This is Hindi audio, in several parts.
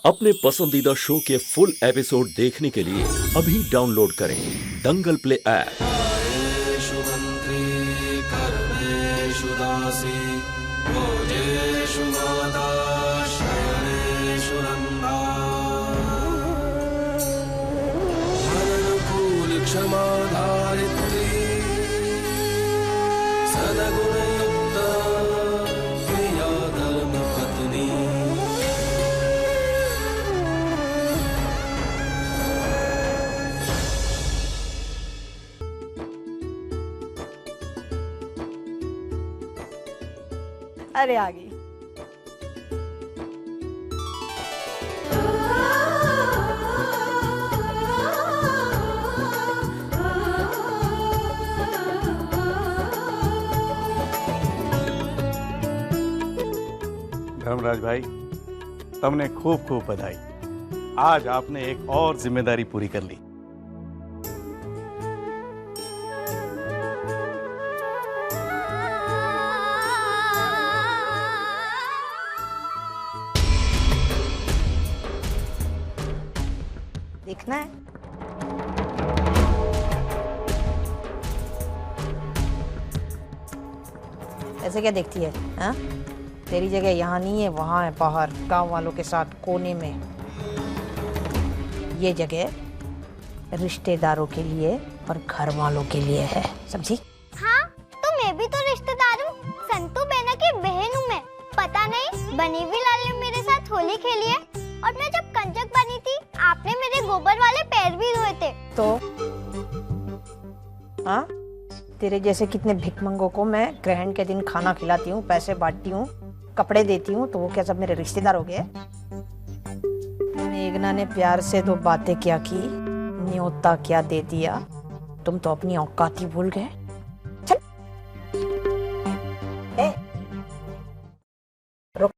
अपने पसंदीदा शो के फुल एपिसोड देखने के लिए अभी डाउनलोड करें दंगल प्ले ऐप। कार्येषु मन्त्री कर्मेषु दासी भोजेषु माता शयनेषु नन्दा मननुकूल क्षमा धारित्री सदगुणयुक्ता प्रिया धर्मपत्नी। अरे आ गई। धर्मराज भाई, तुमने खूब खूब बधाई। आज आपने एक और जिम्मेदारी पूरी कर ली। देखना है? ऐसे क्या देखती है? हाँ? तेरी जगह यहाँ नहीं है, वहाँ है, बाहर गांव वालों के साथ कोने में। ये जगह रिश्तेदारों के लिए और घर वालों के लिए है, समझी? हाँ, तो मैं भी तो रिश्तेदार हूँ। संतू बेना की बहन हूँ मैं। पता नहीं बनी भी लाल ने मेरे साथ होली खेली है, और मैं जब कंजक बनी थी आपने मेरे गोबर वाले पैर भी धोए थे। तो हाँ, तेरे जैसे कितने भिखमंगों को मैं ग्रहण के दिन खाना खिलाती हूँ, पैसे बांटती हूँ, कपड़े देती हूँ, तो वो क्या सब मेरे रिश्तेदार हो गए? मेघना ने प्यार से दो बातें क्या की, न्योता क्या दे दिया, तुम तो अपनी औकात ही भूल गए। चल रुक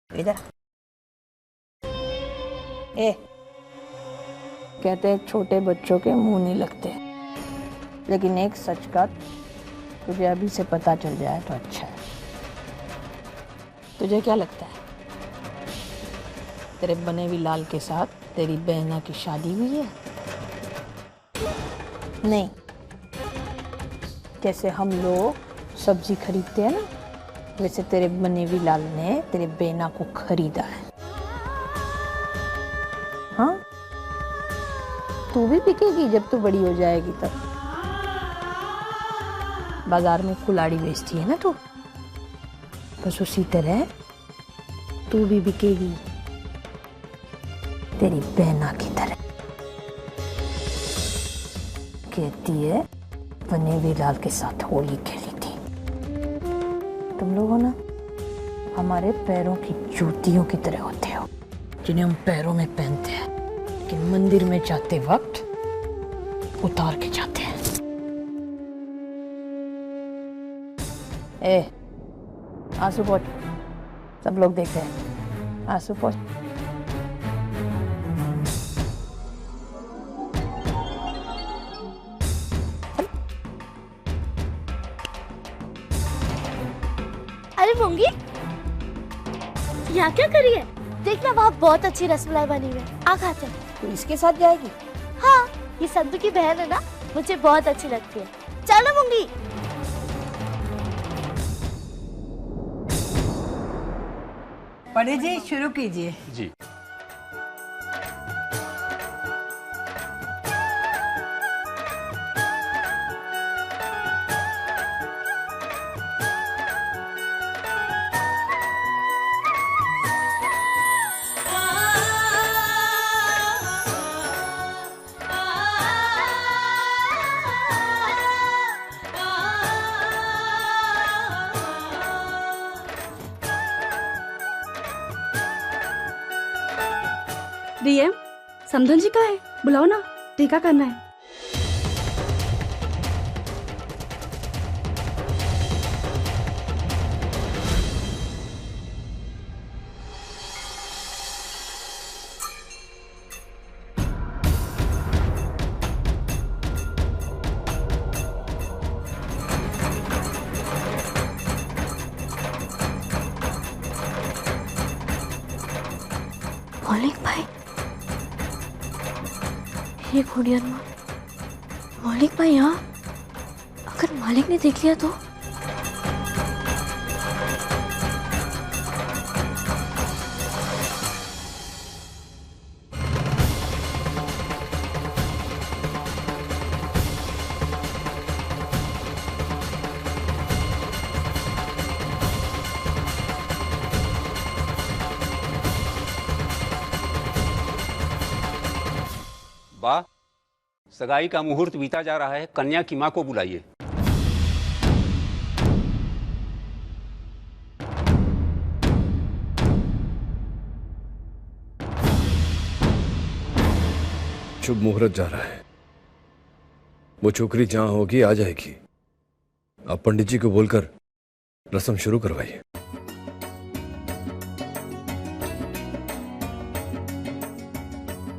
इधर। कहते हैं छोटे बच्चों के मुंह नहीं लगते, लेकिन एक सच का तुझे अभी से पता चल जाए तो अच्छा है। तुझे क्या लगता है तेरे बने हुए लाल के साथ तेरी बहना की शादी हुई है? नहीं, जैसे हम लोग सब्जी खरीदते हैं ना, वैसे तेरे बने हुए लाल ने तेरे बहना को खरीदा है। हाँ, तू भी बिकेगी जब तू बड़ी हो जाएगी तब। बाजार में कुल्हाड़ी बेचती है ना तू, बस उसी तरह तू भी बिकेगी, तेरी बहना की तरह। कहती है बने हुए लाल के साथ होली खेली थी। तुम लोगों ना हमारे पैरों की जूतियों की तरह होते हो, जिन्हें हम पैरों में पहनते हैं, लेकिन मंदिर में जाते वक्त उतार के जाते हैं। आंसू पोंछ, सब लोग देख रहे हैं। आंसू पोंछ। अरे मूंगी, यहाँ क्या करी है? देखना वहाँ बहुत अच्छी रसमलाई बनी हुई है, आ खा चल। तू इसके साथ जाएगी? हाँ, ये संतू की बहन है ना, मुझे बहुत अच्छी लगती है। चलो मूंगी। पंडित जी शुरू कीजिए। जी। डीएम, समधन जी कहाँ है? बुलाओ ना, टीका करना है। मौलिक भाई, ये घुड़ियन माँ, मौलिक भाई यहाँ, अगर मालिक ने देख लिया तो? वाह, सगाई का मुहूर्त बीता जा रहा है। कन्या की मां को बुलाइए। शुभ मुहूर्त जा रहा है। वो छोकरी जहां होगी आ जाएगी। आप पंडित जी को बोलकर रस्म शुरू करवाइए।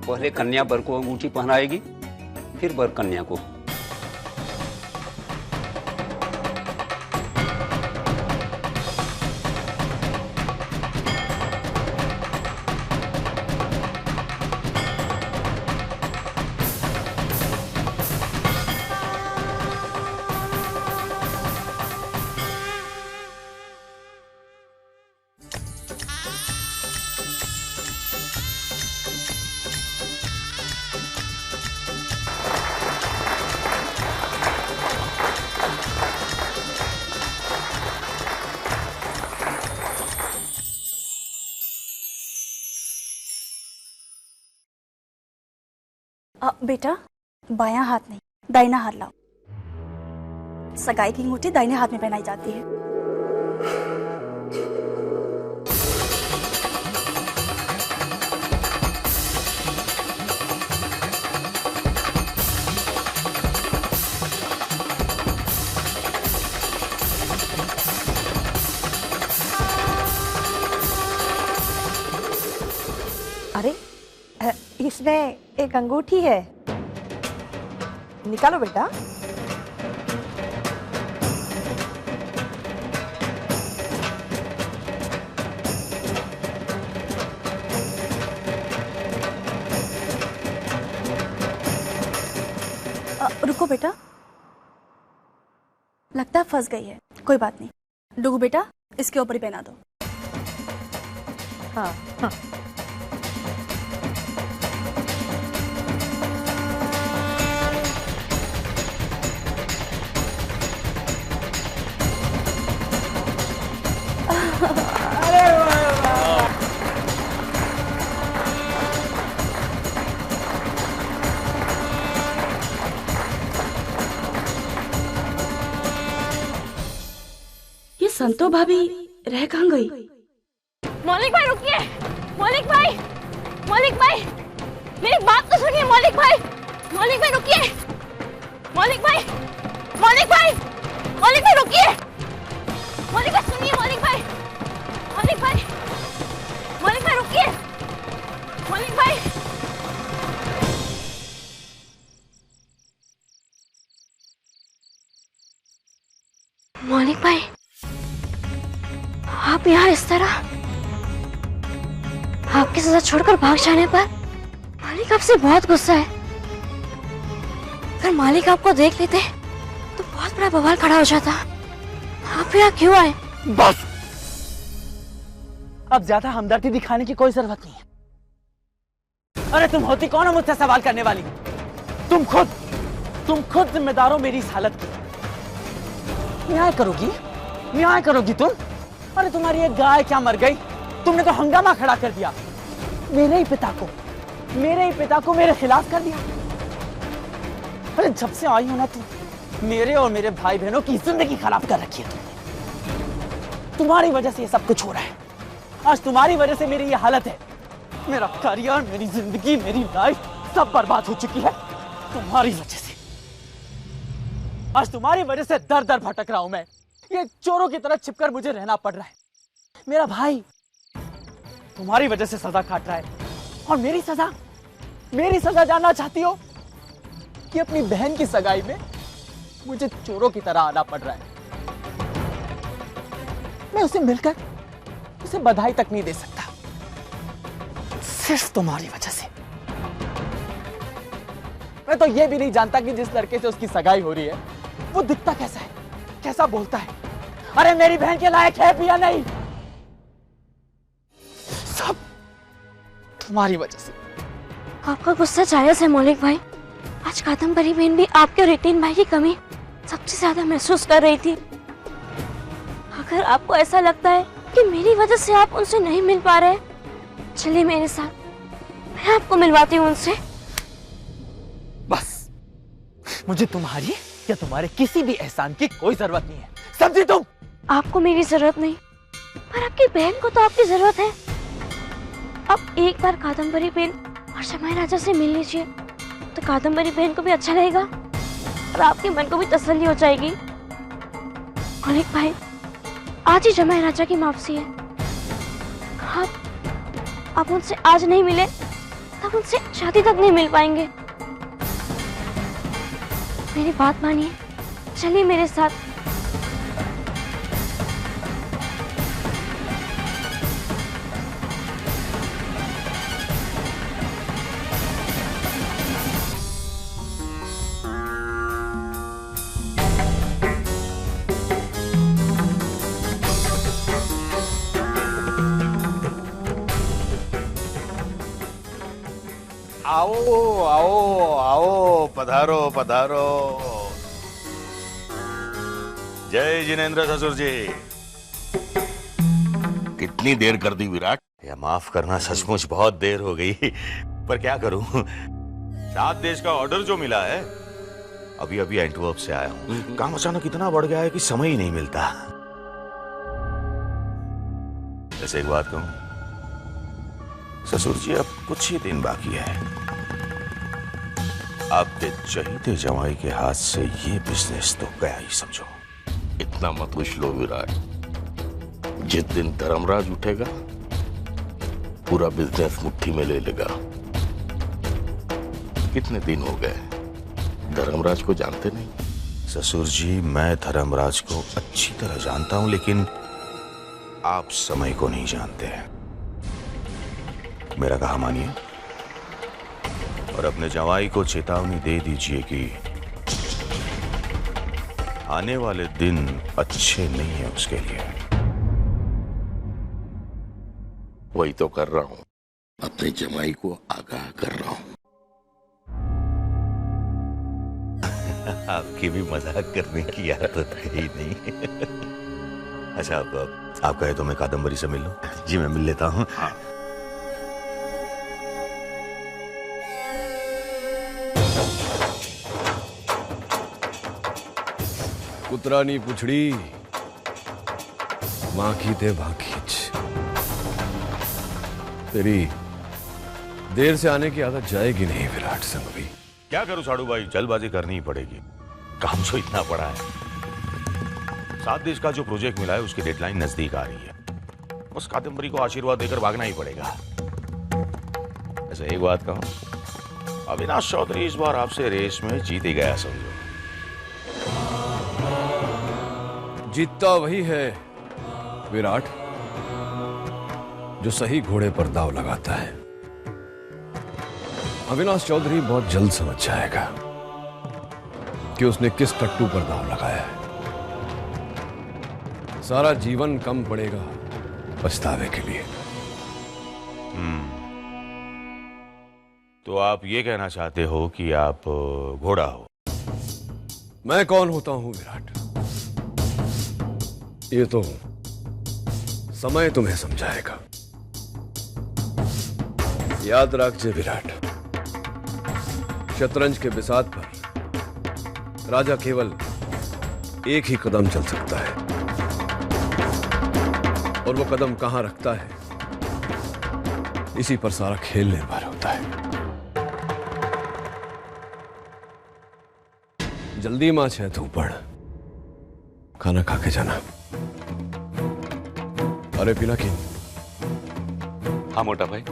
पहले कन्या वर को अंगूठी पहनाएगी, फिर वर कन्या को। बेटा, बायां हाथ नहीं, दाहिना हाथ लाओ। सगाई की अंगूठी दाहिने हाथ में पहनाई जाती है। अरे, इसमें एक अंगूठी है, निकालो बेटा। रुको बेटा, लगता है फंस गई है। कोई बात नहीं, डुगू बेटा इसके ऊपर ही पहना दो। हाँ हाँ। ये संतो भाभी रह कहाँ गई? मौलिक भाई रुकिए, मौलिक भाई, मौलिक भाई, मेरी बात तो सुनिए मौलिक भाई, मौलिक भाई रुकिए, मौलिक भाई, मौलिक भाई, मौलिक भाई रुकिए, मौलिक भाई सुनिए, मौलिक भाई, मौलिक भाई, मौलिक भाई रुकिए, मौलिक भाई। मौलिक भाई, आप यहाँ इस तरह, आपकी सजा छोड़कर भाग जाने पर मालिक आपसे बहुत गुस्सा है। अगर मालिक आपको देख लेते तो बहुत बड़ा बवाल खड़ा हो जाता। आप यहाँ क्यों आए? बस, अब ज्यादा हमदर्दी दिखाने की कोई जरूरत नहीं है। अरे तुम होती कौन हो मुझसे सवाल करने वाली? तुम खुद जिम्मेदार हो मेरी इस हालत की। न्याय करोगी तुम? अरे तुम्हारी एक गाय क्या मर गई? तुमने तो हंगामा खड़ा कर दिया। मेरे ही पिता को मेरे खिलाफ कर दिया। अरे जब से आई हो ना तुम, मेरे और मेरे भाई बहनों की जिंदगी खराब कर रखी है तुमने। तुम्हारी वजह से ये सब कुछ हो रहा है। आज तुम्हारी वजह से मेरी ये हालत है। मेरा करियर, मेरी जिंदगी, मेरी लाइफ सब बर्बाद हो चुकी है तुम्हारी वजह से। आज तुम्हारी वजह से दर दर भटक रहा हूं मैं। ये चोरों की तरह छिपकर मुझे रहना पड़ रहा है। मेरा भाई तुम्हारी वजह से सजा काट रहा है। और मेरी सजा जानना चाहती हो? कि अपनी बहन की सगाई में मुझे चोरों की तरह आना पड़ रहा है। मैं उसे मिलकर उसे बधाई तक नहीं दे सकता। सिर्फ तुम्हारी वजह से। मैं तो ये भी नहीं जानता कि जिस लड़के से उसकी सगाई हो रही है वो दिखता कैसा है, कैसा बोलता है, अरे मेरी बहन के लायक है भी या नहीं। सब तुम्हारी वजह से। आपका गुस्सा जायज है मौलिक भाई। आज कादम्बरी बहन भी आपके और रितिन भाई की कमी सबसे ज्यादा महसूस कर रही थी। अगर आपको ऐसा लगता है कि मेरी वजह से आप उनसे नहीं मिल पा रहे, चलिए मेरे साथ, मैं आपको मिलवाती हूँ उनसे। बस मुझे तुम्हारी या तुम्हारे किसी भी एहसान की कोई जरूरत नहीं है, समझी तुम? आपको मेरी जरूरत नहीं, पर आपकी बहन को तो आपकी जरूरत है। अब एक बार कादम्बरी बहन और जमाई राजा से मिल लीजिए तो कादम्बरी बहन को भी अच्छा लगेगा और आपके मन को भी तसल्ली हो जाएगी। मौलिक भाई, आज ही जमाई राजा की वापसी है। आप उनसे आज नहीं मिले तब उनसे शादी तक नहीं मिल पाएंगे। मेरी बात मानिए, चलिए मेरे साथ। आओ आओ आओ, पधारो पधारो। जय जिनेंद्र ससुर जी। कितनी देर कर दी विराट? या माफ करना, सचमुच बहुत देर हो गई, पर क्या करूं, 7 देश का ऑर्डर जो मिला है, अभी अभी एंटवर्प से आया हूं। काम अचानक इतना बढ़ गया है कि समय ही नहीं मिलता। ऐसे एक बात कहूं ससुर जी, अब कुछ ही दिन बाकी है, आपके चहीते जमाई के हाथ से ये बिजनेस तो गया ही समझो। इतना मत उछलो विराट, जिस दिन धर्मराज उठेगा पूरा बिजनेस मुट्ठी में ले लेगा। कितने दिन हो गए, धर्मराज को जानते नहीं? ससुर जी, मैं धर्मराज को अच्छी तरह जानता हूं, लेकिन आप समय को नहीं जानते। मेरा कहा मानिए और अपने जवाई को चेतावनी दे दीजिए कि आने वाले दिन अच्छे नहीं है उसके लिए। वही तो कर रहा हूं, अपने जमाई को आगाह कर रहा हूं। आपकी भी मजाक करने की आदत है ही नहीं। अच्छा, आप कहे तो मैं कादम्बरी से मिल लूं? जी मैं मिल लेता हूं। हाँ। कुतरानी पुछड़ी मां की ते भाखीच। तेरी देर से आने की आदत जाएगी नहीं विराट संघवी। क्या करूं साड़ू भाई, जल्दबाजी करनी ही पड़ेगी, काम जो इतना बड़ा है। 7 देश का जो प्रोजेक्ट मिला है उसकी डेडलाइन नजदीक आ रही है, बस कादम्बरी को आशीर्वाद देकर भागना ही पड़ेगा। ऐसा एक बात कहूं, अविनाश चौधरी इस बार आपसे रेस में जीत ही गया समझो। जीतता वही है विराट जो सही घोड़े पर दाव लगाता है। अविनाश चौधरी बहुत जल्द समझ जाएगा कि उसने किस टट्टू पर दाव लगाया है। सारा जीवन कम पड़ेगा पछतावे के लिए। तो आप ये कहना चाहते हो कि आप घोड़ा हो? मैं कौन होता हूं विराट, ये तो समय तुम्हें समझाएगा। याद रखिए विराट, शतरंज के बिसात पर राजा केवल एक ही कदम चल सकता है, और वो कदम कहां रखता है इसी पर सारा खेल निर्भर होता है। जल्दी माच है तू, पढ़, खाना खा के जाना। अरे पिनाकिन। हाँ मोटा भाई।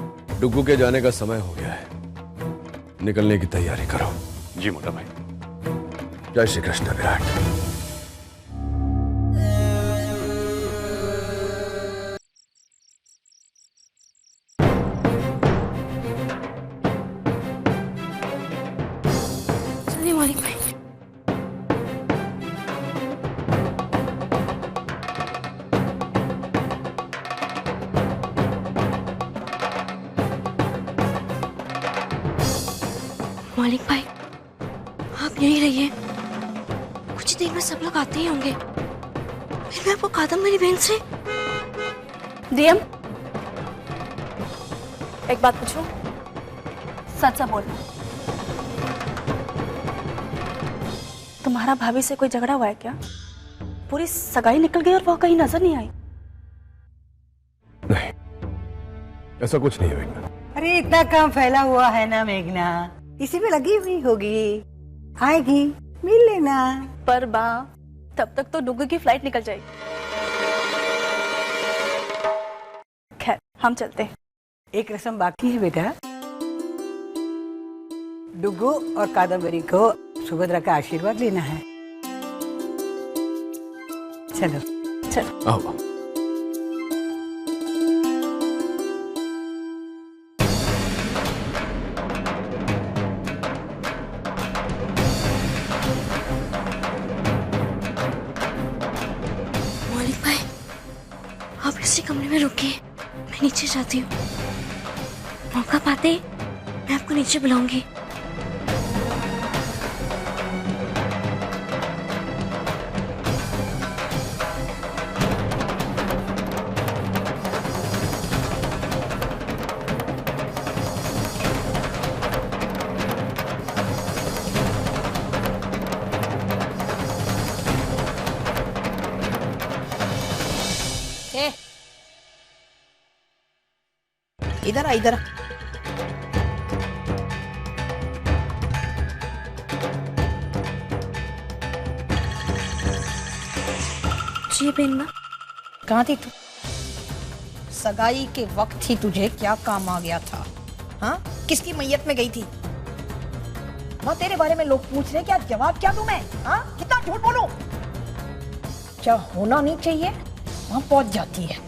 डुग्गू के जाने का समय हो गया है, निकलने की तैयारी करो। जी मोटा भाई। जय श्री कृष्ण विराट। मौलिक भाई। मौलिक भाई, आप यहीं रहिए, कुछ देर में सब लोग आते ही होंगे, फिर मैं आपको कादम्बरी बहन से। डीएम, एक बात पूछूं? सच सा बोलना, तुम्हारा भाभी से कोई झगड़ा हुआ है क्या? पूरी सगाई निकल गई और वो कहीं नजर नहीं आई। नहीं, ऐसा कुछ नहीं है मेघना। अरे इतना काम फैला हुआ है ना मेघना, इसी में लगी हुई होगी, आएगी मिल लेना। पर बा, तब तक तो डुग्गू की फ्लाइट निकल जाएगी। खैर, हम चलते हैं। एक रस्म बाकी है बेटा, डुग्गू और कादम्बरी को सुभद्रा का आशीर्वाद लेना है। चलो चलो। आओ। मौलिक भाई, आप इसी कमरे में रुकिए, मैं नीचे जाती हूँ। मौका पाते ही मैं आपको नीचे बुलाऊंगी। इधर आ, इधर आ। जी बेनमा, कहाँ थी तू? सगाई के वक्त ही तुझे क्या काम आ गया था? हाँ, किसकी मैयत में गई थी? वहाँ तेरे बारे में लोग पूछ रहे, क्या जवाब क्या दूं मैं? हाँ, कितना झूठ बोलूं? जहाँ होना नहीं चाहिए वहाँ पहुंच जाती है,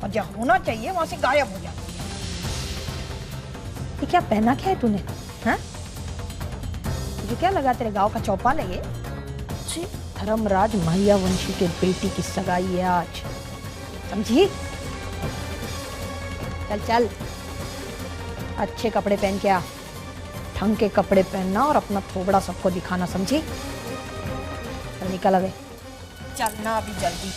और जहाँ होना चाहिए वहाँ से गायब हो जाती है। ये क्या पहना क्या है तूने? हाँ, तुझे क्या लगा तेरे गांव का चौपाल है ये? जी, धर्मराज महियावंशी के बेटी की सगाई है आज, समझी? चल चल, अच्छे कपड़े पहन के आ, ढंग के कपड़े पहनना और अपना थोबड़ा सबको दिखाना, समझी? चल निकल अबे, चलना अभी जल्दी।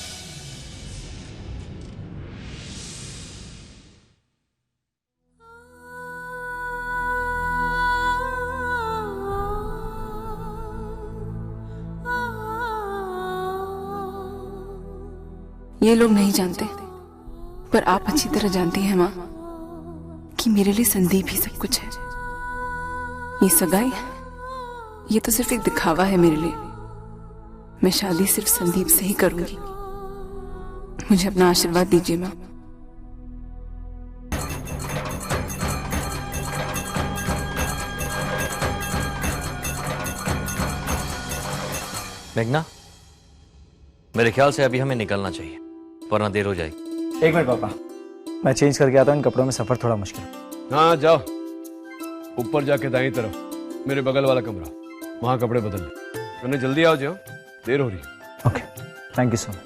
ये लोग नहीं जानते, पर आप अच्छी तरह जानती हैं माँ कि मेरे लिए संदीप ही सब कुछ है। ये सगाई, ये तो सिर्फ एक दिखावा है मेरे लिए। मैं शादी सिर्फ संदीप से ही करूंगी। मुझे अपना आशीर्वाद दीजिए माँ। मेघना, मेरे ख्याल से अभी हमें निकलना चाहिए, वरना देर हो जाएगी। एक मिनट पापा, मैं चेंज करके आता हूँ। इन कपड़ों में सफर थोड़ा मुश्किल। हाँ जाओ, ऊपर जाके दाईं तरफ मेरे बगल वाला कमरा, वहां कपड़े बदल ले। मैंने जल्दी आओ, जाओ, देर हो रही है। Okay, thank you so much.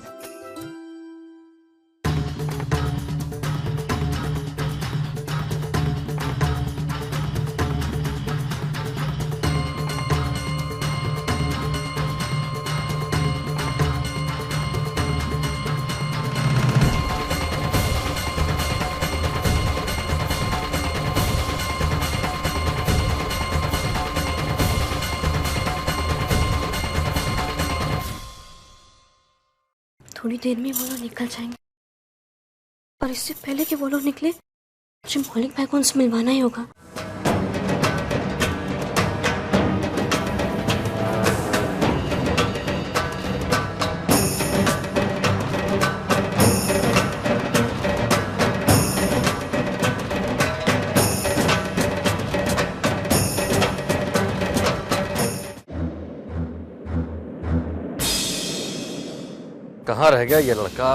थोड़ी देर में वो लोग निकल जाएंगे, और इससे पहले कि वो लोग निकले, मुझे मौलिक भाई को उनसे मिलवाना ही होगा। कहाँ रह गया ये लड़का?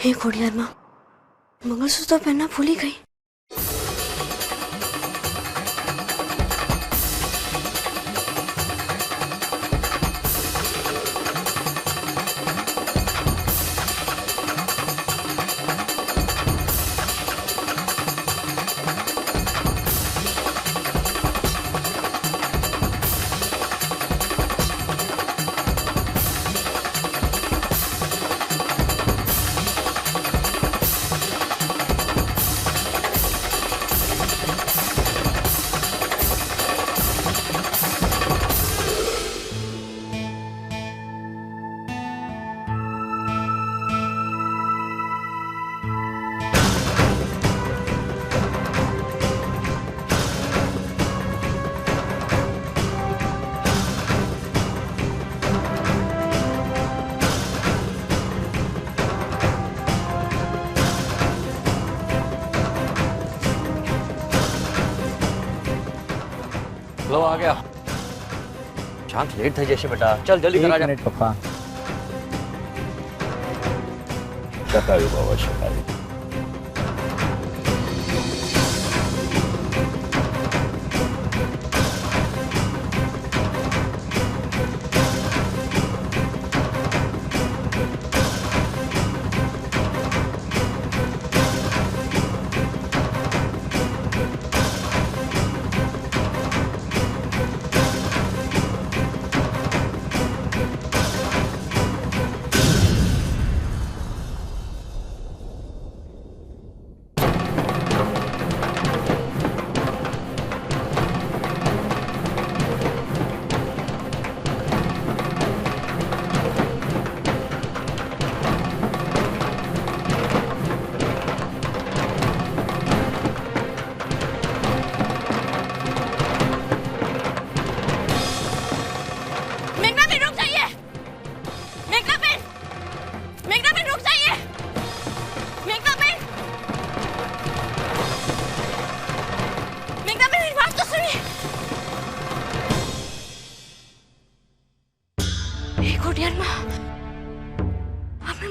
हे खोड़ियार माँ, मंगलसूत्र पहनना भूल ही गई। लो आ गया। शांत लेट थे जैसे बेटा, चल जल्दी करा जा। पापा। शकायु बाबा शकायु।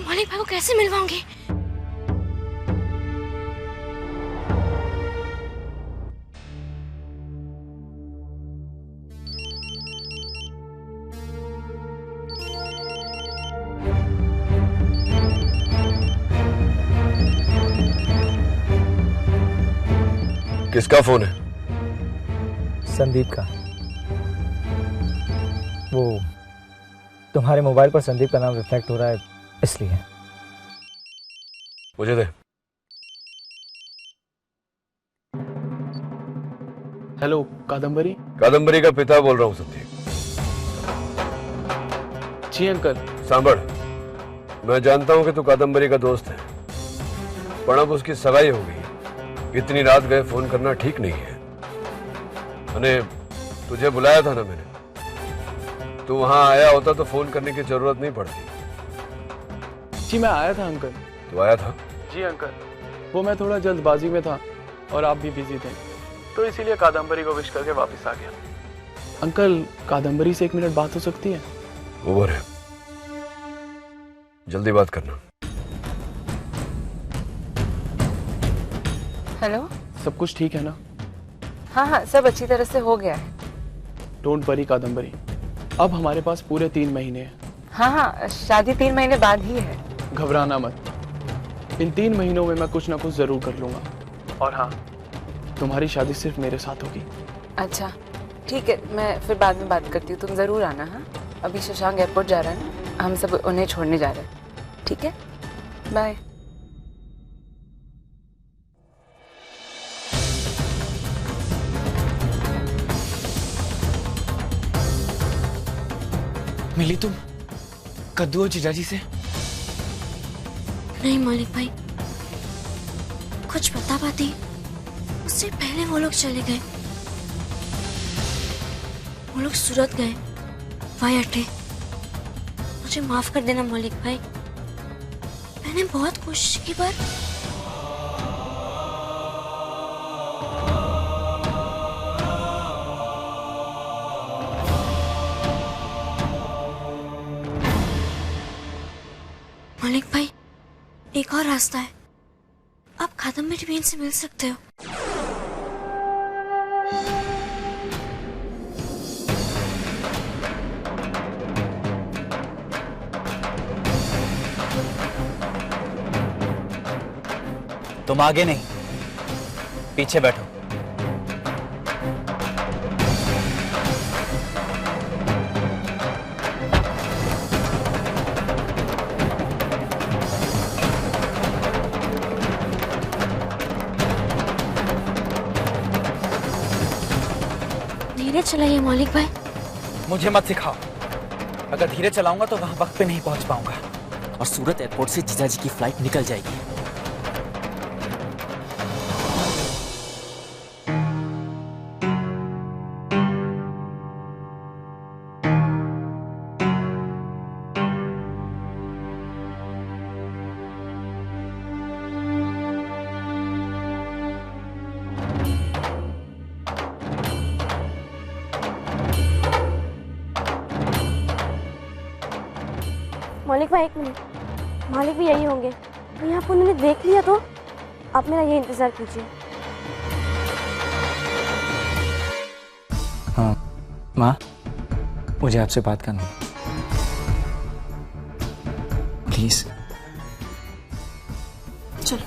मलिक भाई को कैसे मिलवाऊंगी? किसका फोन है? संदीप का। वो तुम्हारे मोबाइल पर संदीप का नाम रिफ्लेक्ट हो रहा है इसलिए। मुझे दे। हेलो कादम्बरी। कादम्बरी का पिता बोल रहा हूँ संदीप। जी अंकल। सांभर, मैं जानता हूँ कि तू कादम्बरी का दोस्त है, पर अब उसकी सगाई हो गई। इतनी रात गए फोन करना ठीक नहीं है। मैंने तुझे बुलाया था ना मैंने, तू वहां आया होता तो फोन करने की जरूरत नहीं पड़ती। जी मैं आया था अंकल। तू आया था? जी अंकल, वो मैं थोड़ा जल्दबाजी में था और आप भी बिजी थे, तो इसीलिए कादम्बरी को विश करके वापस आ गया। अंकल कादम्बरी से 1 मिनट बात हो सकती है? ओवर है, जल्दी बात करना। हेलो, सब कुछ ठीक है ना? हाँ हाँ, सब अच्छी तरह से हो गया है। डोंट वरी कादम्बरी, अब हमारे पास पूरे 3 महीने हैं। हाँ हाँ, शादी 3 महीने बाद ही है। घबराना मत, इन 3 महीनों में मैं कुछ ना कुछ जरूर कर लूंगा। और हाँ, तुम्हारी शादी सिर्फ मेरे साथ होगी। अच्छा ठीक है, मैं फिर बाद में बात करती हूँ, तुम जरूर आना। हाँ, अभी शशांक एयरपोर्ट जा रहा है ना, हम सब उन्हें छोड़ने जा रहे हैं। ठीक है, बाय। मिली तुम कद्दू और जीजाजी से? नहीं मलिक भाई, कुछ बता पाती, उससे पहले वो लोग चले गए। वो लोग सूरत गए, वाई अड्डे। मुझे माफ कर देना मलिक भाई, मैंने बहुत कोशिश की पर मलिक भाई, एक और और रास्ता है, आप कादम्बरी बहन से मिल सकते हो। तुम आगे नहीं, पीछे बैठो। धीरे चलाइए मौलिक भाई। मुझे मत सिखाओ, अगर धीरे चलाऊंगा तो वहां वक्त पे नहीं पहुंच पाऊंगा। और सूरत एयरपोर्ट से जीजाजी की फ्लाइट निकल जाएगी। मौलिक भाई एक मिनट, मालिक भी यही होंगे, कहीं आपको उन्होंने देख लिया तो आप मेरा ये इंतजार कीजिए। हाँ माँ, मुझे आपसे बात करनी है, प्लीज। चलो।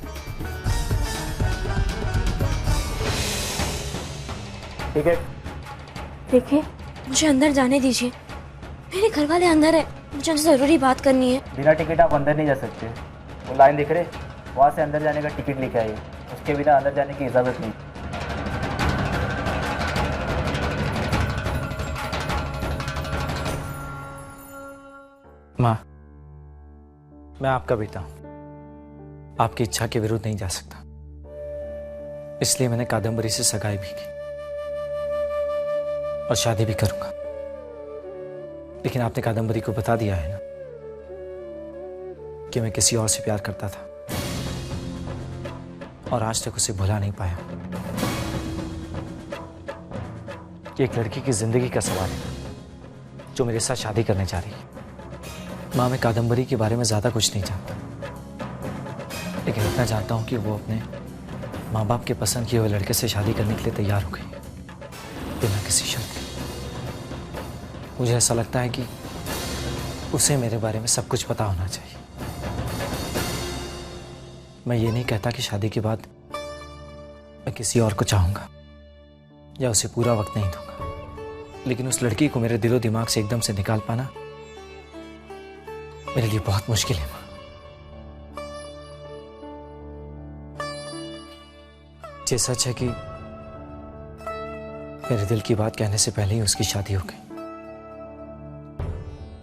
ठीक है। देखिए, मुझे अंदर जाने दीजिए, मेरे घर वाले अंदर है, मुझे उनसे जरूरी बात करनी है। बिना टिकट आप अंदर नहीं जा सकते। वो लाइन दिख रहे, वहाँ से अंदर जाने का टिकट लेके आइए, उसके बिना अंदर जाने की इजाज़त नहीं। माँ, मैं आपका बेटा हूँ, आपकी इच्छा के विरुद्ध नहीं जा सकता, इसलिए मैंने कादम्बरी से सगाई भी की और शादी भी करूंगा। लेकिन आपने कादम्बरी को बता दिया है ना कि मैं किसी और से प्यार करता था और आज तक उसे भुला नहीं पाया। ये एक लड़की की जिंदगी का सवाल है जो मेरे साथ शादी करने जा रही है। माँ, मैं कादम्बरी के बारे में ज्यादा कुछ नहीं जानता, लेकिन इतना जानता हूं कि वो अपने माँ बाप के पसंद किए हुए लड़के से शादी करने के लिए तैयार हो गई बिना किसी शर्त के। मुझे ऐसा लगता है कि उसे मेरे बारे में सब कुछ पता होना चाहिए। मैं ये नहीं कहता कि शादी के बाद मैं किसी और को चाहूंगा या उसे पूरा वक्त नहीं दूंगा, लेकिन उस लड़की को मेरे दिलो दिमाग से एकदम से निकाल पाना मेरे लिए बहुत मुश्किल है। ये सच है कि मेरे दिल की बात कहने से पहले ही उसकी शादी हो गई,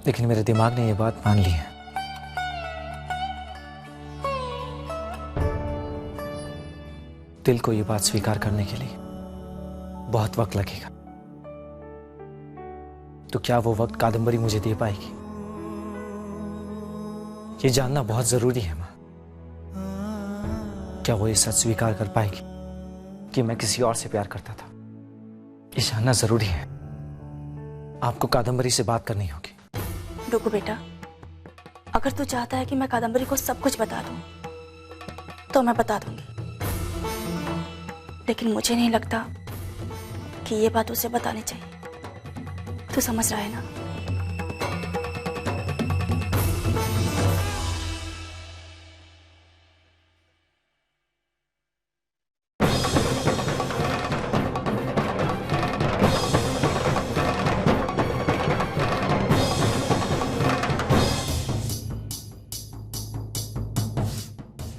लेकिन मेरे दिमाग ने यह बात मान ली है। दिल को यह बात स्वीकार करने के लिए बहुत वक्त लगेगा। तो क्या वो वक्त कादम्बरी मुझे दे पाएगी? ये जानना बहुत जरूरी है मां। क्या वो ये सच स्वीकार कर पाएगी कि मैं किसी और से प्यार करता था? ये जानना जरूरी है। आपको कादम्बरी से बात करनी होगी। रुको बेटा, अगर तू चाहता है कि मैं कादम्बरी को सब कुछ बता दूं, तो मैं बता दूंगी, लेकिन मुझे नहीं लगता कि ये बात उसे बतानी चाहिए। तू समझ रहा है ना?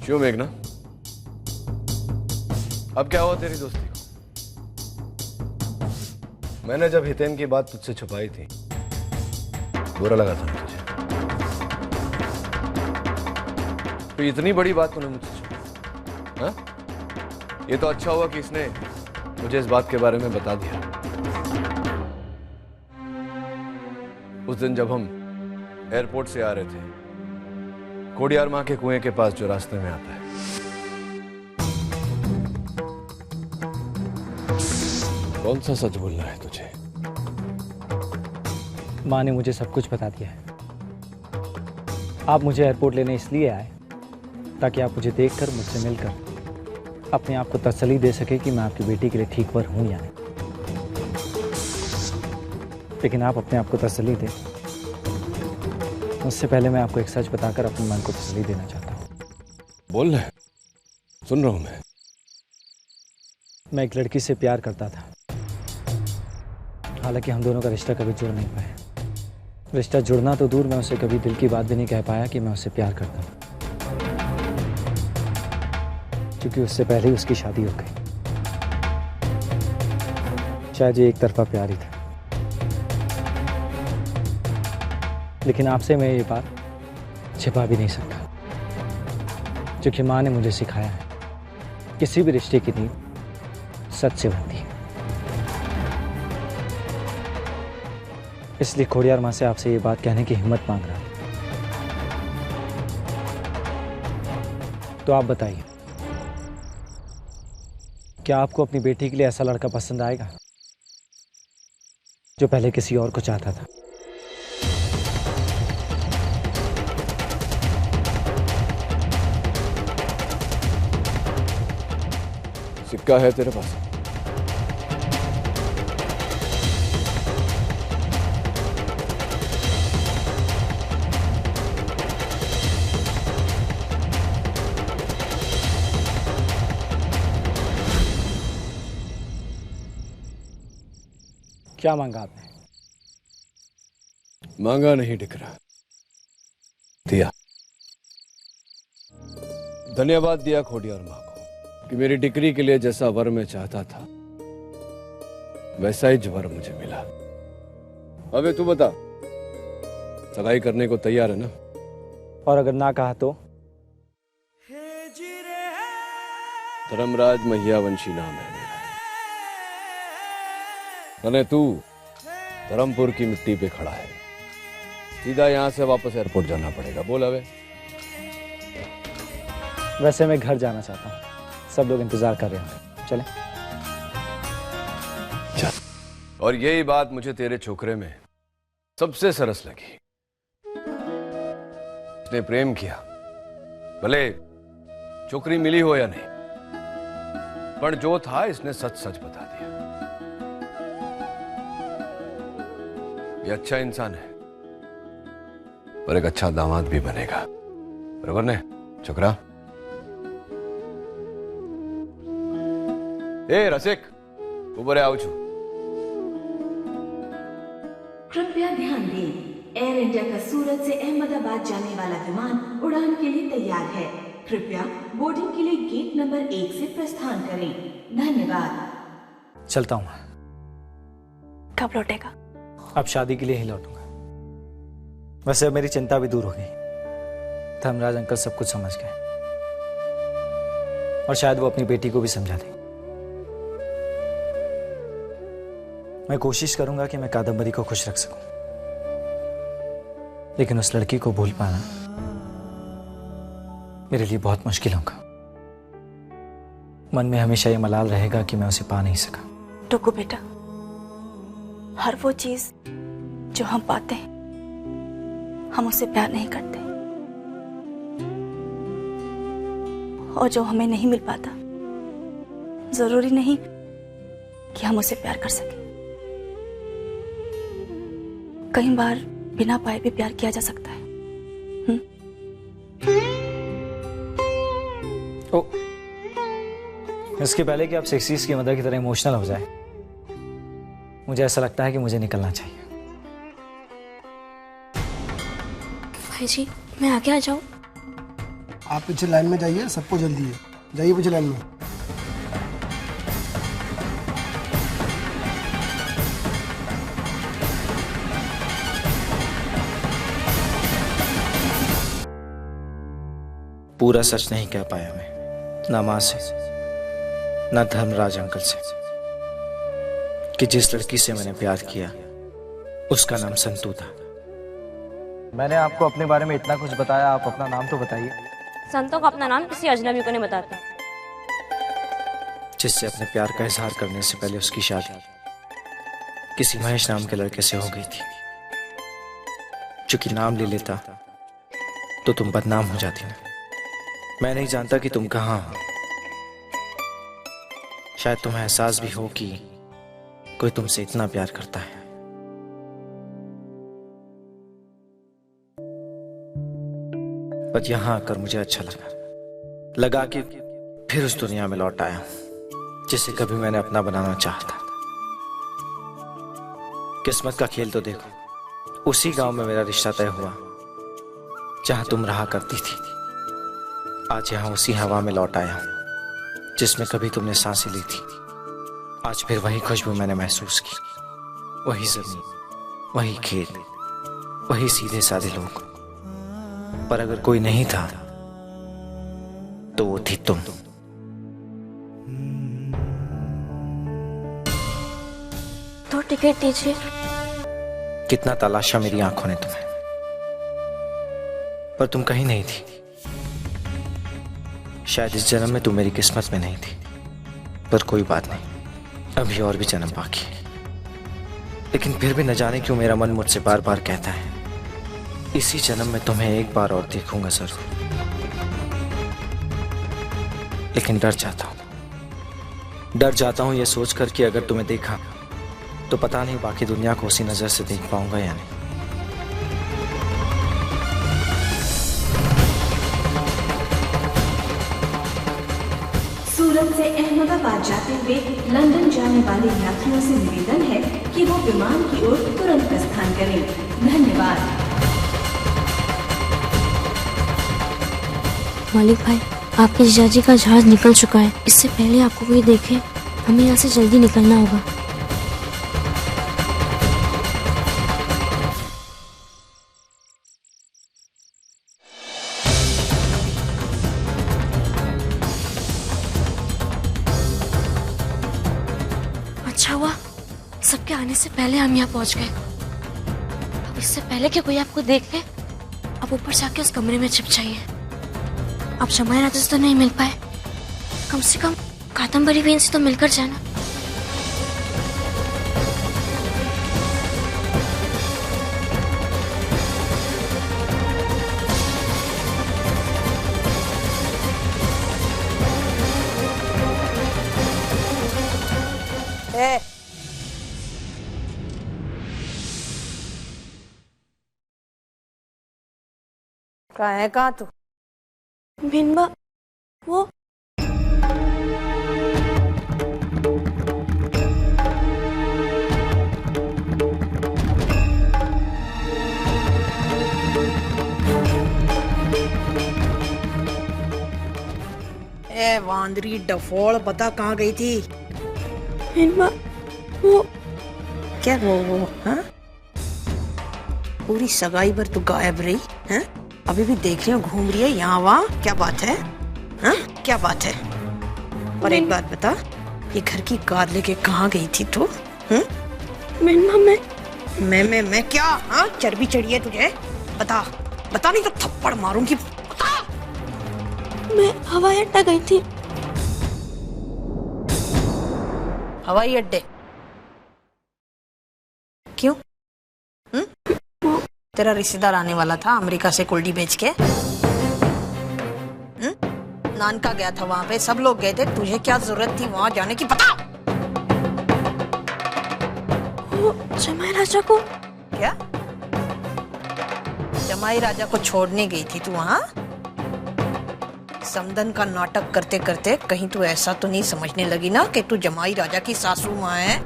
क्यों मेघना, अब क्या हुआ तेरी दोस्ती को? मैंने जब हितेन की बात तुझसे छुपाई थी, बुरा लगा था तुझे। तो इतनी बड़ी बात तूने मुझसे छुपाई? हाँ? ये तो अच्छा हुआ कि इसने मुझे इस बात के बारे में बता दिया। उस दिन जब हम एयरपोर्ट से आ रहे थे, कोडियार माँ के कुएं के पास जो रास्ते में आता है, कौन सा सच बोलना है तुझे? माँ ने मुझे सब कुछ बता दिया है। आप मुझे एयरपोर्ट लेने इसलिए आए ताकि आप मुझे देखकर, मुझसे मिलकर अपने आप को तसल्ली दे सके कि मैं आपकी बेटी के लिए ठीक पर हूं या नहीं। लेकिन आप अपने आप को तसल्ली दें उससे पहले मैं आपको एक सच बताकर अपने मन को तसल्ली देना चाहता हूँ। बोल रहे, सुन रहा हूं मैं एक लड़की से प्यार करता था, हालांकि हम दोनों का रिश्ता कभी जुड़ नहीं पाया। रिश्ता जुड़ना तो दूर, मैं उसे कभी दिल की बात भी नहीं कह पाया कि मैं उसे प्यार करता हूँ, क्योंकि उससे पहले ही उसकी शादी हो गई। शायद ये एक तरफा प्यार ही था। लेकिन आपसे मैं ये बात छिपा भी नहीं सकता, क्योंकि माँ ने मुझे सिखाया है किसी भी रिश्ते की नींव सच से बनती है। इसलिए खोड़ियार माँ से आपसे ये बात कहने की हिम्मत मांग रहा हूं। तो आप बताइए, क्या आपको अपनी बेटी के लिए ऐसा लड़का पसंद आएगा जो पहले किसी और को चाहता था? सिक्का है तेरे पास? क्या मांगा आपने? मांगा नहीं डिकरा, दिया। धन्यवाद दिया खोड़ियार माँ को कि मेरी डिक्री के लिए जैसा वर मैं चाहता था वैसा ही वर मुझे मिला। अबे तू बता, सगाई करने को तैयार है ना? और अगर ना कहा तो? धर्मराज महियावंशी नाम है मेरा। अने तू धर्मपुर की मिट्टी पे खड़ा है, सीधा यहां से वापस एयरपोर्ट जाना पड़ेगा। बोल अबे। वैसे मैं घर जाना चाहता हूँ, सब लोग इंतजार कर रहे हैं। चलें? चल। और यही बात मुझे तेरे छोकरे में सबसे सरस लगी। उसने प्रेम किया, भले छोकरी मिली हो या नहीं, पर जो था इसने सच सच बता दिया। ये अच्छा इंसान है और एक अच्छा दामाद भी बनेगा, बराबर ने छोकरा? ए रसिक, ऊपर आओ छू। कृपया ध्यान दें, एयर इंडिया का सूरत से अहमदाबाद जाने वाला विमान उड़ान के लिए तैयार है। कृपया बोर्डिंग के लिए गेट नंबर 1 से प्रस्थान करें। धन्यवाद। चलता हूँ। कब लौटेगा? अब शादी के लिए ही लौटूंगा। वैसे अब मेरी चिंता भी दूर हो गई। धर्मराज अंकल सब कुछ समझ गए और शायद वो अपनी बेटी को भी समझा दे। मैं कोशिश करूंगा कि मैं कादम्बरी को खुश रख सकूं, लेकिन उस लड़की को भूल पाना मेरे लिए बहुत मुश्किल होगा। मन में हमेशा ये मलाल रहेगा कि मैं उसे पा नहीं सका। टुकू बेटा, हर वो चीज जो हम पाते हैं, हम उससे प्यार नहीं करते, और जो हमें नहीं मिल पाता, जरूरी नहीं कि हम उसे प्यार कर सकें। कई बार बिना पाए भी प्यार किया जा सकता है। इसके पहले कि आप सेक्सीज की मदर की तरह इमोशनल हो जाए, मुझे ऐसा लगता है कि मुझे निकलना चाहिए। भाई जी, मैं आगे आ जाऊं? आप पीछे लाइन में जाइए, सबको जल्दी है। जाइए पीछे लाइन में। पूरा सच नहीं कह पाया मैं, ना माँ से ना धर्मराज अंकल से, कि जिस लड़की से मैंने प्यार किया उसका नाम संतू था। मैंने आपको अपने बारे में इतना कुछ बताया, आप अपना नाम तो बताइए। संतों को अपना नाम किसी अजनबी को नहीं बताते। जिससे अपने प्यार का इजहार करने से पहले उसकी शादी किसी महेश नाम के लड़के से हो गई थी। चूंकि नाम ले लेता तो तुम बदनाम हो जाती ना, मैं नहीं जानता कि तुम कहाँ हो। शायद तुम्हें एहसास भी हो कि कोई तुमसे इतना प्यार करता है। पर यहां आकर मुझे अच्छा लगा कि फिर उस दुनिया में लौट आया हूं जिसे कभी मैंने अपना बनाना चाहता था। किस्मत का खेल तो देखो, उसी गांव में मेरा रिश्ता तय हुआ जहां तुम रहा करती थी। आज यहां उसी हवा में लौट आया हूं जिसमें कभी तुमने सांसें ली थी। आज फिर वही खुशबू मैंने महसूस की, वही जमीन, वही खेत, वही सीधे साधे लोग। पर अगर कोई नहीं था तो वो थी तुम। दो टिकट दीजिए। कितना तलाशा मेरी आंखों ने तुम्हें, पर तुम कहीं नहीं थी। शायद इस जन्म में तुम मेरी किस्मत में नहीं थी, पर कोई बात नहीं, अभी और भी जन्म बाकी है। लेकिन फिर भी न जाने क्यों मेरा मन मुझसे बार बार कहता है इसी जन्म में तुम्हें एक बार और देखूंगा जरूर। लेकिन डर जाता हूं ये सोचकर कि अगर तुम्हें देखा तो पता नहीं बाकी दुनिया को उसी नजर से देख पाऊंगा या नहीं। सूरत से अहमदाबाद जाते हुए लंदन जाने वाले यात्रियों से निवेदन है कि वो विमान की ओर तुरंत प्रस्थान करें। धन्यवाद। मालिक भाई, आपके जीजाजी का जहाज निकल चुका है। इससे पहले आपको कोई देखे, हमें यहाँ से जल्दी निकलना होगा। अच्छा हुआ सबके आने से पहले हम यहाँ पहुँच गए। अब इससे पहले कि कोई आपको देख ले, अब ऊपर जाके उस कमरे में छिप जाइए। अब शमाय राजा से तो नहीं मिल पाए, कम से कम कादम्बरी बहन से तो मिलकर जाना। कहाँ तू? भिनबा वो ए वांदरी डफोड़, बता कहाँ गई थी? भिनबा वो क्या वो हाँ? पूरी सगाई भर तू गायब रही हैं? अभी भी देख रही हूँ घूम रही है यहाँ वहाँ। क्या बात है हाँ? क्या बात है? और एक बात बता, ये घर की कार लेके कहाँ गई थी तू? मैं क्या हाँ? चर्बी चढ़ी है तुझे? बता बता, नहीं तो थप्पड़ मारूंगी। बता। मैं हवाई अड्डा गई थी। हवाई अड्डे? क्यों? तेरा रिश्तेदार आने वाला था अमेरिका से कुल्डी बेच के। नानका गया था वहां पे, सब लोग गए थे, तुझे क्या जरूरत थी वहां जाने की? पता। वो जमाई राजा को क्या? जमाई राजा को छोड़ने गई थी तू वहां? समदन का नाटक करते करते कहीं तू ऐसा तो नहीं समझने लगी ना कि तू जमाई राजा की सासू माँ है?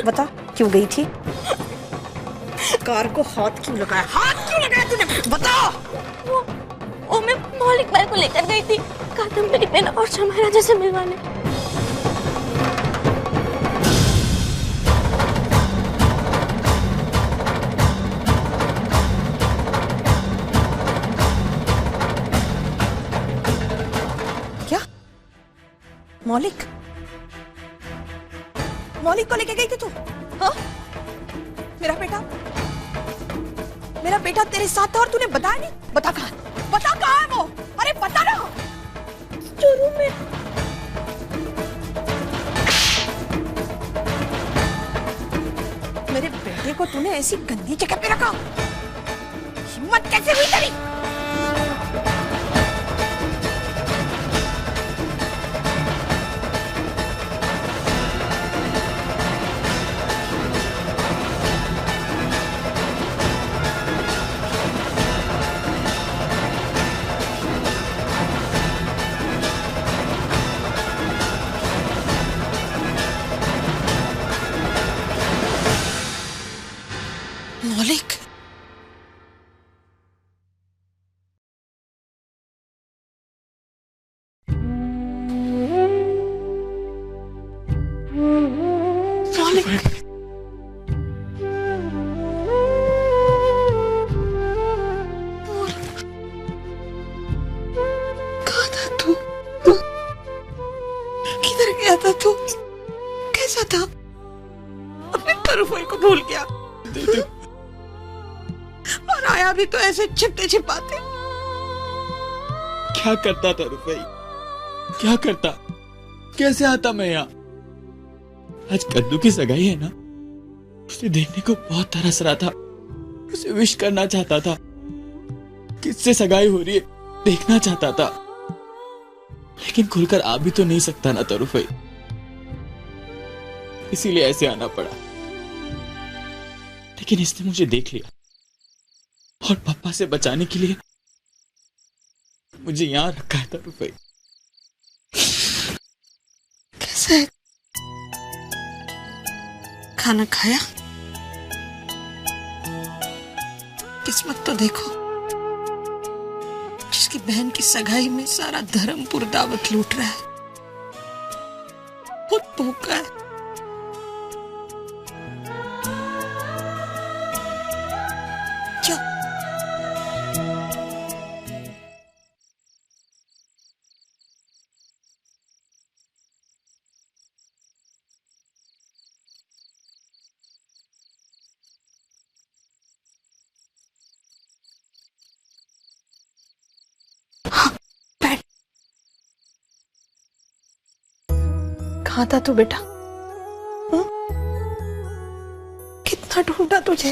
बता क्यों गई थी? कार को हाथ क्यों लगाया? हाथ क्यों लगाया तूने? बता। वो मैं मौलिक भाई को लेकर गई थी कादम्बरी बहन और जमाई राजा से मिलवाने। क्या? मौलिक को लेके गई थी तू? हाँ? मेरा बेटा तेरे साथ था और तूने बताया नहीं? बता कहाँ है वो? अरे बता ना। चोरू में। मेरे बेटे को तूने ऐसी गंदी जगह पे रखा? हिम्मत कैसे कैसे हुई तेरी? मौलिक, कहाँ था तू? किधर गया था तू? कैसा था? अपने तरफों को भूल गया और आया भी तो ऐसे छिपते छिपाते। क्या करता था रुपई? क्या करता? कैसे आता मैं यहाँ? आज कद्दू की सगाई है ना, उसे देखने को बहुत तरस रहा था, उसे विश करना चाहता था, किससे सगाई हो रही है देखना चाहता था, लेकिन खुलकर आ भी तो नहीं सकता ना तरुफई, इसीलिए ऐसे आना पड़ा। लेकिन इसने मुझे देख लिया और पापा से बचाने के लिए मुझे यहां रखा है तरुफई। कैसा है? खाना खाया? किस्मत तो देखो, जिसकी बहन की सगाई में सारा धर्मपुर दावत लूट रहा है, बहुत भूखा है। कहाँ था तू बेटा? कितना ढूंढा तुझे,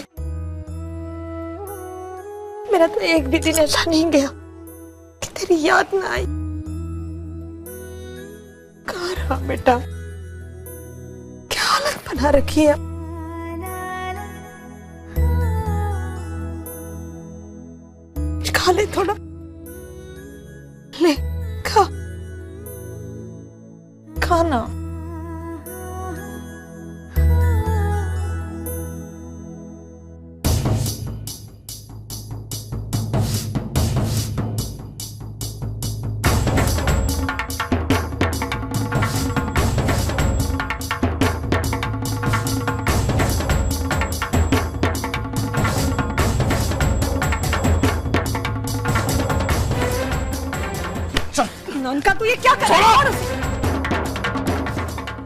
मेरा तो एक भी दिन ऐसा नहीं गया कि तेरी याद ना आई। कहाँ रहा बेटा? क्या हालत बना रखी है? खा ले थोड़ा, ले खा, खाना। ननका तू ये क्या कर रहा है?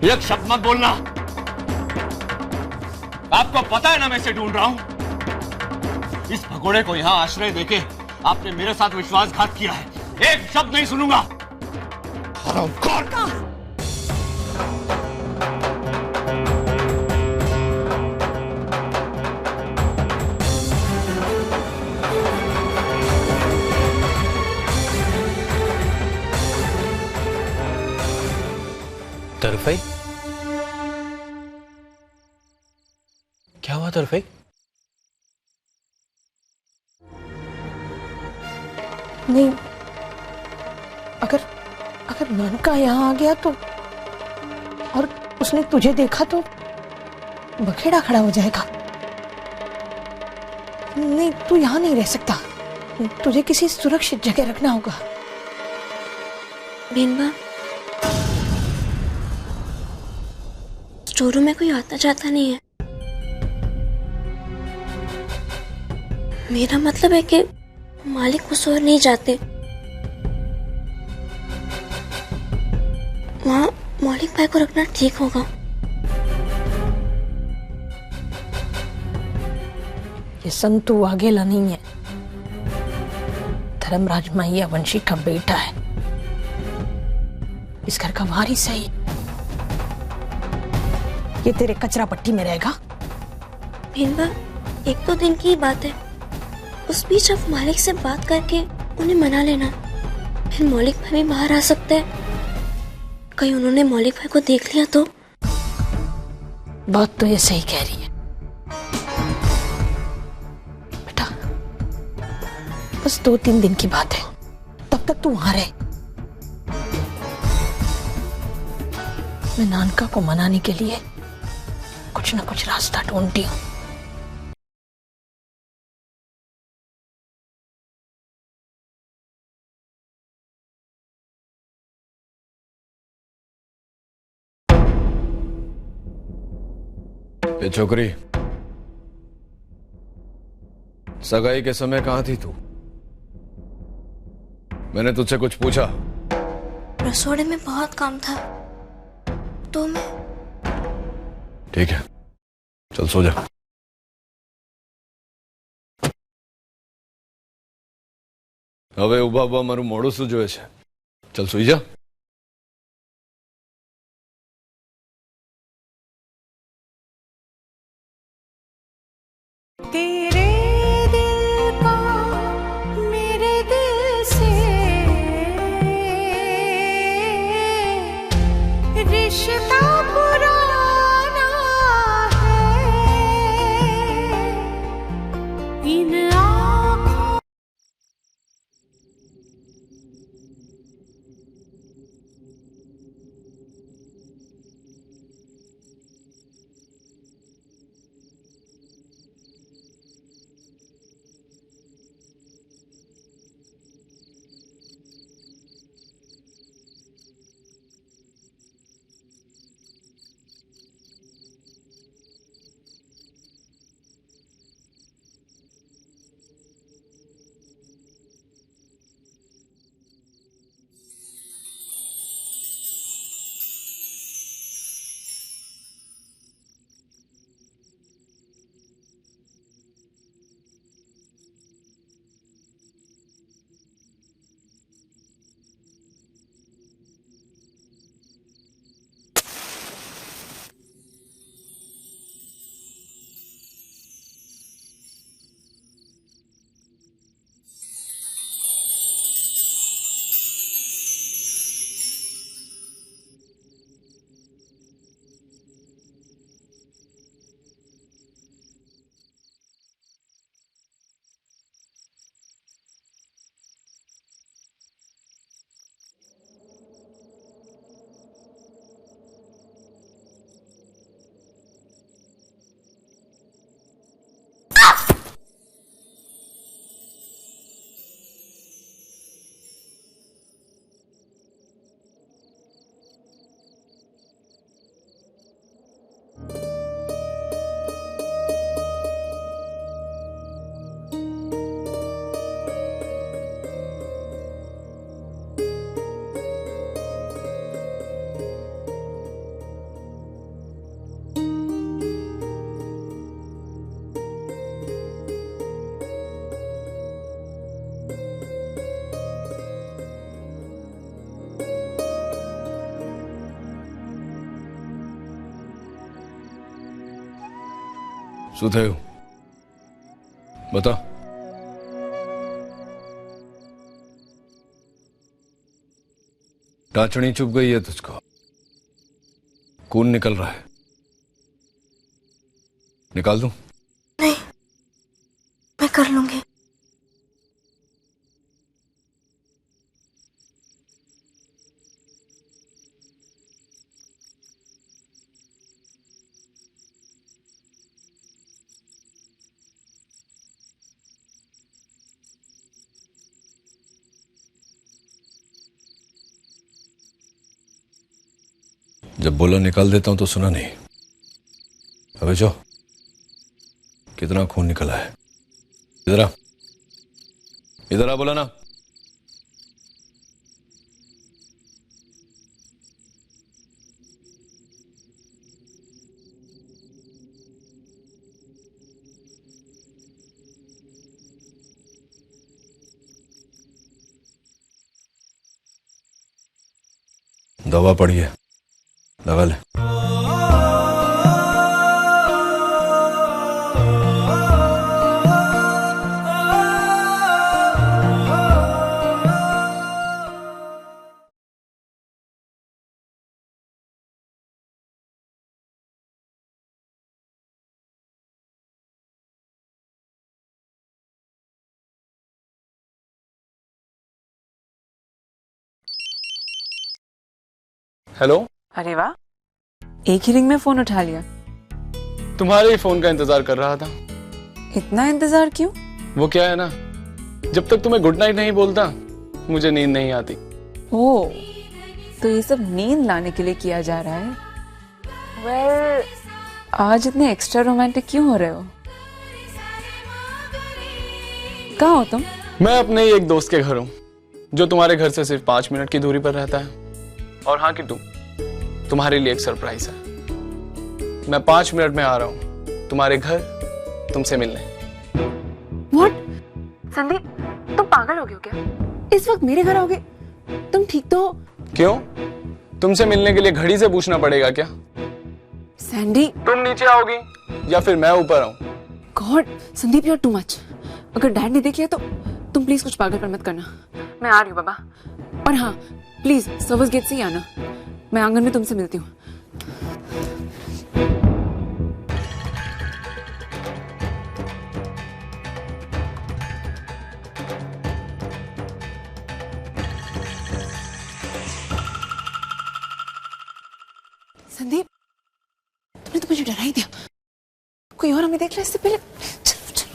एक शब्द मत बोलना। आपको पता है ना मैं इसे ढूंढ रहा हूं। इस भगोड़े को यहां आश्रय देके आपने मेरे साथ विश्वासघात किया है। एक शब्द नहीं सुनूंगा। तरफई, क्या हुआ तरफई? नहीं, अगर ननका यहाँ आ गया तो, और उसने तुझे देखा तो बखेड़ा खड़ा हो जाएगा। नहीं, तू यहाँ नहीं रह सकता, तुझे किसी सुरक्षित जगह रखना होगा। बीनबा, स्टोर रूम में कोई आता जाता नहीं है। मेरा मतलब है कि मालिक उस ओर नहीं जाते। वहां मौलिक भाई को रखना ठीक होगा। ये संतु वाघेला नहीं है, धर्मराज मैया वंशी का बेटा है, इस घर का वारिस है। ये तेरे कचरा पट्टी में रहेगा। बीनबा, एक दो दिन की बात है, उस बीच आप मालिक से बात करके उन्हें मना लेना, फिर मौलिक भाई भी बाहर आ सकते हैं। कहीं उन्होंने मौलिक भाई को देख लिया तो? बात तो ये सही कह रही है बेटा, बस 2-3 दिन की बात है, तब तक तू वहां रहे। मैं नानका को मनाने के लिए कुछ ना कुछ रास्ता ढूंढती हूँ। ये छोकरी सगाई के समय कहां थी तू? मैंने तुझसे कुछ पूछा? रसोड़े में बहुत काम था तो मैं। ठीक है, चल सो जा। હવે ઉભા ઉભા મારું મોઢું શું જોયે છે? ચલ સુઈ જા। तेरे दिल का मेरे दिल से रिश्ता पुराना है, इन आँखों। શું થયું? બતા। टाचनी चुप गई है तुझको, खून निकल रहा है, निकाल दूं? नहीं, मैं कर लूंगी। जब बोला निकाल देता हूं तो सुना नहीं। अबे जो कितना खून निकला है? इधर आ, इधर आ, बोला ना। दवा पड़ी है, लगा ले। हेलो। अरे वाह, एक ही रिंग में फोन उठा लिया। तुम्हारे ही फोन का इंतजार कर रहा था। इतना इंतजार क्यों? वो क्या है ना, जब तक तुम्हें गुड नाइट नहीं बोलता मुझे नींद नहीं आती। ओह, तो ये सब नींद लाने के लिए किया जा रहा है। वेल, आज इतने एक्स्ट्रा रोमांटिक क्यों हो रहे हो? कहाँ हो तुम? मैं अपने ही एक दोस्त के घर हूँ जो तुम्हारे घर से सिर्फ 5 मिनट की दूरी पर रहता है। और हाँ किट्टू, तुम्हारे लिए एक सरप्राइज है। मैं 5 मिनट में आ रहा हूँ तुम्हारे घर तुमसे मिलने। What? संदीप, तुम पागल हो गए हो क्या? इस वक्त मेरे घर आओगे? तुम ठीक तो हो? क्यों? तुमसे मिलने के लिए घड़ी से पूछना पड़ेगा क्या? सैंडी, तुम नीचे आओगी या फिर मैं ऊपर आऊं? God, Sandeep, you are too much. अगर डैड ने देख लिया तो तुम प्लीज कुछ पागलपन मत करना। मैं आ रही हूँ बाबा। और हाँ, प्लीज सर्विस गेट से ही आना। मैं आंगन में तुमसे मिलती हूँ। संदीप, तुमने तो मुझे डरा ही दिया। कोई और हमें देख लिया इससे पहले। चलो चलो।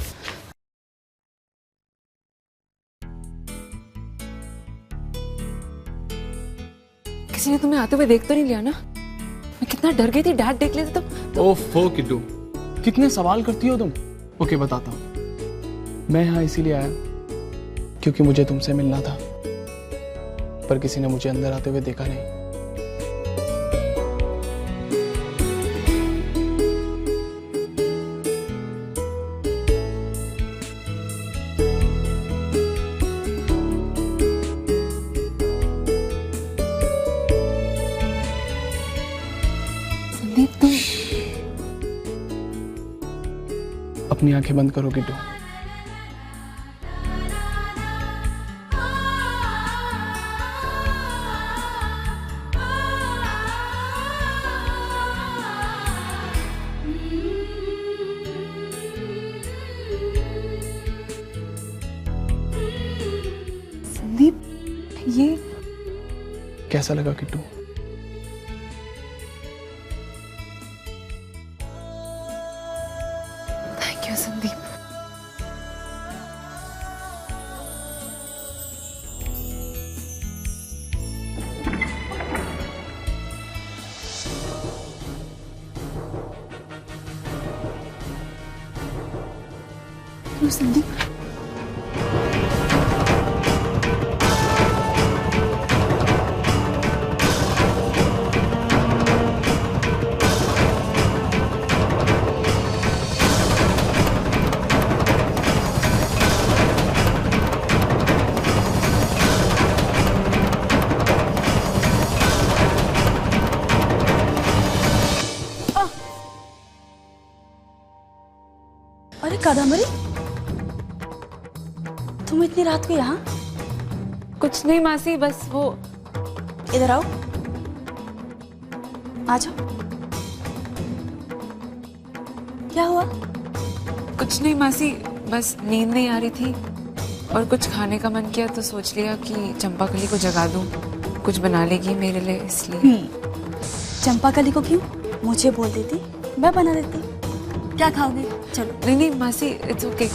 किसी ने तुम्हें आते हुए देख तो नहीं लिया ना? मैं कितना डर गई थी, डैड देख लेते तो। ओफो किट्टू, कितने सवाल करती हो तुम। ओके, बताता हूँ। मैं यहाँ इसीलिए आया क्योंकि मुझे तुमसे मिलना था, पर किसी ने मुझे अंदर आते हुए देखा नहीं। संदीप, तुम अपनी आंखें बंद करो किट्टू। संदीप, ये कैसा लगा किट्टू? Thank you Sandeep. क्यों संदीप? अरे कादम्बरी, तुम इतनी रात को यहाँ? कुछ नहीं मासी, बस वो। इधर आओ, आ जाओ। क्या हुआ? कुछ नहीं मासी, बस नींद नहीं आ रही थी और कुछ खाने का मन किया तो सोच लिया कि चंपाकली को जगा दूं। कुछ बना लेगी मेरे लिए, इसलिए। चंपाकली को क्यों? मुझे बोल देती, मैं बना देती। क्या खाओगे? चलो। नहीं नहीं मासी, इट्स ओके,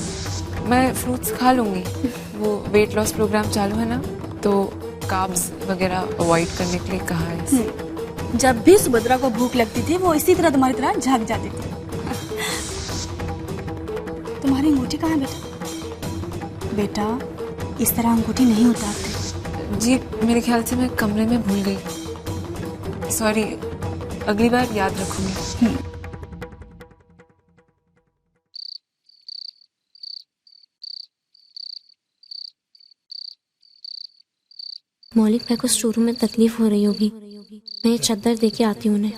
मैं फ्रूट्स खा लूंगी। वो वेट लॉस प्रोग्राम चालू है ना, तो कार्ब्स वगैरह अवॉइड करने के लिए कहा है। जब भी सुभद्रा को भूख लगती थी वो इसी तरह तुम्हारी तरह झाग जाती थी। तुम्हारी अंगूठी कहाँ है बेटा? बेटा, इस तरह अंगूठी नहीं उतारते। जी, मेरे ख्याल से मैं कमरे में भूल गई। सॉरी, अगली बार याद रखूंगी। मौलिक भाई को स्टोर रूम में तकलीफ हो रही होगी। मैं ये चादर दे के आती हूँ उन्हें।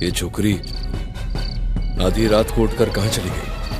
ये छोकरी आधी रात को उठकर कहां चली गई?